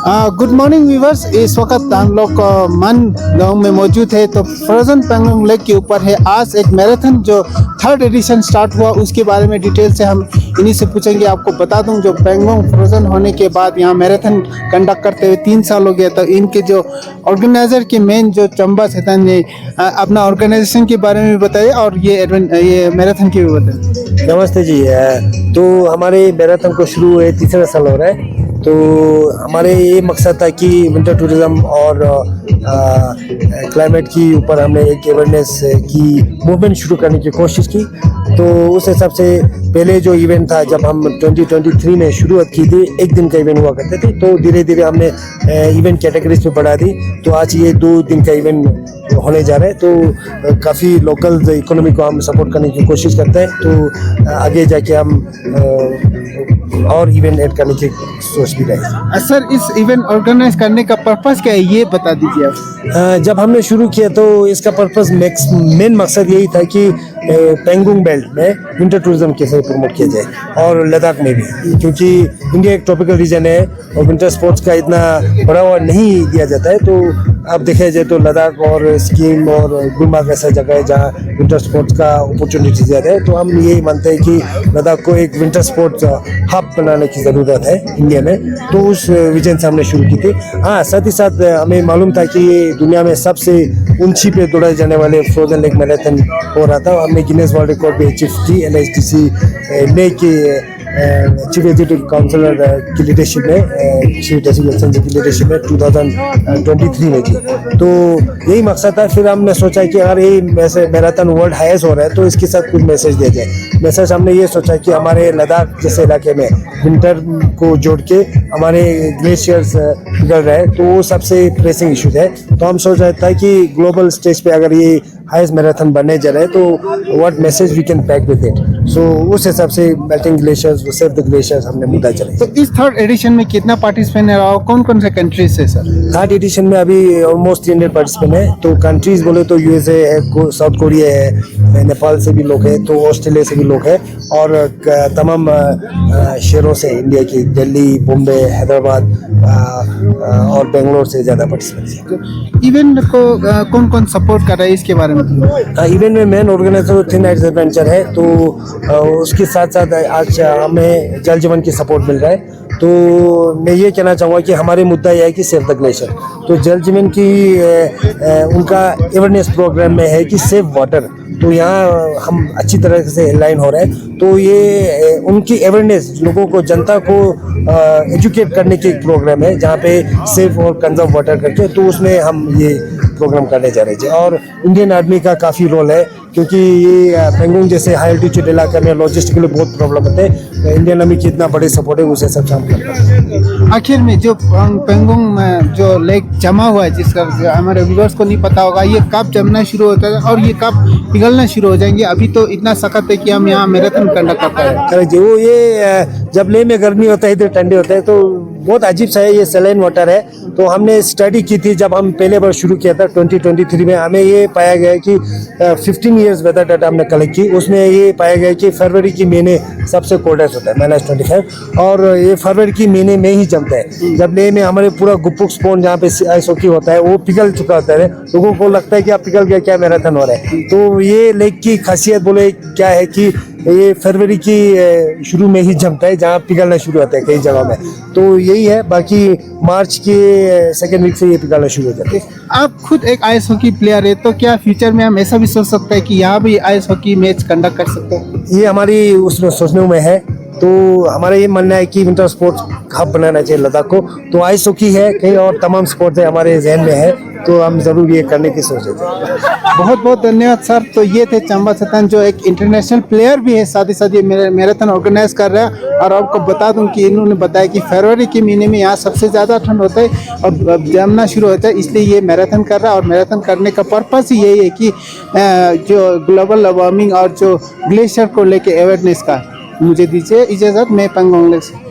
Good morning viewers. इस वक्त हम लोग मन गांव में मौजूद है तो फ्रोजन पेंगोंग लेक के ऊपर है। आज एक मैराथन जो थर्ड एडिशन स्टार्ट हुआ उसके बारे में डिटेल से हम इन्हीं से पूछेंगे। आपको बता दूं जो पेंगोंग फ्रोजन होने के बाद यहाँ मैराथन कंडक्ट करते हुए 3 साल हो गया। तो इनके जो ऑर्गेनाइजर के मेन जो चंबा सेतान ने अपना ऑर्गेनाइजेशन के बारे में बताया और ये मैराथन की भी बताया। नमस्ते जी। तो हमारे मैराथन को शुरू हुए 3रा साल हो रहा है। तो हमारे ये मकसद था कि विंटर टूरिज्म और क्लाइमेट की ऊपर हमने एक अवेयरनेस की मूवमेंट शुरू करने की कोशिश की। तो उस हिसाब से पहले जो इवेंट था जब हम 2023 में शुरुआत की थी, एक दिन का इवेंट हुआ करते थे। तो धीरे धीरे हमने इवेंट कैटेगरीज में बढ़ा दी। तो आज ये 2 दिन का इवेंट होने जा रहे हैं। तो काफ़ी लोकल इकोनॉमी को हम सपोर्ट करने की कोशिश करते हैं। तो आगे जाके हम और इवेंट ऐड करने की सोच भी रहे। सर, इस इवेंट ऑर्गेनाइज करने का पर्पस क्या है ये बता दीजिए आप। जब हमने शुरू किया तो इसका पर्पस मेन मकसद यही था कि पेंगोंग बेल्ट में विंटर टूरिज्म कैसे प्रमोट किया जाए और लद्दाख में भी, क्योंकि इंडिया एक ट्रॉपिकल रीजन है और विंटर स्पोर्ट्स का इतना बढ़ावा नहीं दिया जाता है। तो अब देखा जाए तो लद्दाख और सिक्किम और गुलमार्ग ऐसा जगह है जहाँ विंटर स्पोर्ट्स का अपॉर्चुनिटी ज़्यादा है। तो हम यही मानते हैं कि लद्दाख को एक विंटर स्पोर्ट्स हब बनाने की ज़रूरत है इंडिया में। तो उस विजन से हमने शुरू की थी। हाँ, साथ ही साथ हमें मालूम था कि ये दुनिया में सबसे ऊंची पे दौड़ाए जाने वाले फ्रोजन लेक मैराथन हो रहा था। हमने गिनेस वर्ल्ड रिकॉर्ड भी अचीव की NHTC ने के चीफ एग्जीक्यूटिव काउंसिलर की लीडरशिप में, चीफ डेजिग्नेशन की लीडरशिप में 2023 में की। तो यही मकसद था। फिर हमने सोचा कि अगर ये मैराथन वर्ल्ड हाईएस्ट हो रहा है तो इसके साथ कुछ मैसेज दिया जाए। मैसेज हमने ये सोचा कि हमारे लद्दाख जैसे इलाके में विंटर को जोड़ के हमारे ग्लेशियर्स पिघल रहे हैं, तो वो सबसे प्रेसिंग इशूज है। तो हम सोच रहे थे कि ग्लोबल स्टेज पे अगर ये हाईएस्ट मैराथन बनने जा रहे हैं तो what message we can pack with it. So उस हिसाब से melting glaciers, save the glaciers हमने मुद्दा चला। तो इस थर्ड एडिशन में कितना पार्टिसिपेंट है और कौन कौन से कंट्रीज से सर? थर्ड एडिशन में अभी ऑलमोस्ट 300 पार्टिसिपेंट है। तो कंट्रीज बोले तो USA है, साउथ कोरिया है, नेपाल से भी लोग हैं, तो ऑस्ट्रेलिया से भी लोग हैं और तमाम शहरों से इंडिया की, दिल्ली, बॉम्बे, हैदराबाद और बेंगलोर से ज़्यादा पार्टिसिपेंट्स हैं। इवेंट को कौन कौन सपोर्ट कर रहा है इसके बारे में? इवेंट में main organizer three nights adventure है। तो उसके साथ साथ आज हमें जल जीवन की सपोर्ट मिल रहा है। तो मैं ये कहना चाहूँगा कि हमारे मुद्दा यह है कि सेव द ग्लेशियर। तो जल जीवन की उनका अवेयरनेस प्रोग्राम में है कि सेव वाटर। तो यहाँ हम अच्छी तरह से लाइन हो रहा है। तो ये उनकी अवेयरनेस, लोगों को, जनता को एजुकेट करने की एक प्रोग्राम है जहाँ पे सेव और कंजर्व वाटर करके, तो उसमें हम ये प्रोग्राम करने जा रहे थे। और इंडियन आर्मी का काफ़ी रोल है, क्योंकि ये पेंगोंग जैसे हाई एल्टीट्यूड इलाके में लॉजिस्टिक के लिए बहुत प्रॉब्लम होते हैं। इंडियन आर्मी की इतना बड़े सपोर्ट है, उसे सब काम करते हैं। आखिर में जो पेंगोंग में जो लेक जमा हुआ है, जिसका हमारे व्यूअर्स को नहीं पता होगा, ये कब जमना शुरू होता है और ये कब पिघलना शुरू हो जाएंगे? अभी तो इतना सख्त है कि हम यहाँ मैराथन कंडक्ट करते हैं। अरे जी, वो ये जब लेह में गर्मी होता है, इधर ठंडे होता है, तो बहुत अजीब सा है। ये सलाइन वाटर है। तो हमने स्टडी की थी जब हम पहले बार शुरू किया था 2023 में। हमें ये पाया गया कि 15 ईयर्स वेदर डाटा हमने कलेक्ट की, उसमें ये पाया गया कि फरवरी की महीने सबसे कोल्डेस्ट होता है, -25, और ये फरवरी की महीने में ही जमता है। जब लेह में हमारे पूरा गुप्पुक स्पोन जहाँ पे आइस हॉकी होता है वो पिघल चुका होता है। लोगों को लगता है कि अब पिघल गया, क्या मैराथन हो रहा है। तो ये लेक की खासियत बोले क्या है कि ये फरवरी की शुरू में ही जमता है, जहाँ पिघलना शुरू होता है कई जगह में। तो यही है। बाकी मार्च के सेकेंड वीक से ये पिघलना शुरू हो जाता है। आप खुद एक आइस हॉकी प्लेयर है, तो क्या फ्यूचर में हम ऐसा भी सोच सकते हैं कि यहाँ भी आइस हॉकी मैच कंडक्ट कर सकते हैं? ये हमारी उसमें सोचने में है। तो हमारा ये मानना है कि विंटर स्पोर्ट्स हब बनाना चाहिए लद्दाख को। तो आइस हॉकी है, कई और तमाम स्पोर्ट्स है हमारे जहन में है, तो हम जरूर ये करने की सोच रहे थे। बहुत बहुत धन्यवाद सर। तो ये थे चंबा सेतान, जो एक इंटरनेशनल प्लेयर भी है, साथ ही साथ ये मैराथन ऑर्गेनाइज कर रहा है। और आपको बता दूं कि इन्होंने बताया कि फरवरी के महीने में यहाँ सबसे ज़्यादा ठंड होता है और जमना शुरू होता है, इसलिए ये मैराथन कर रहा है। और मैराथन करने का पर्पस ही यही है कि जो ग्लोबल वार्मिंग और जो ग्लेशियर को लेके अवेयरनेस का। मुझे दीजिए इजाज़त, मैं पेंगोंग लेक से।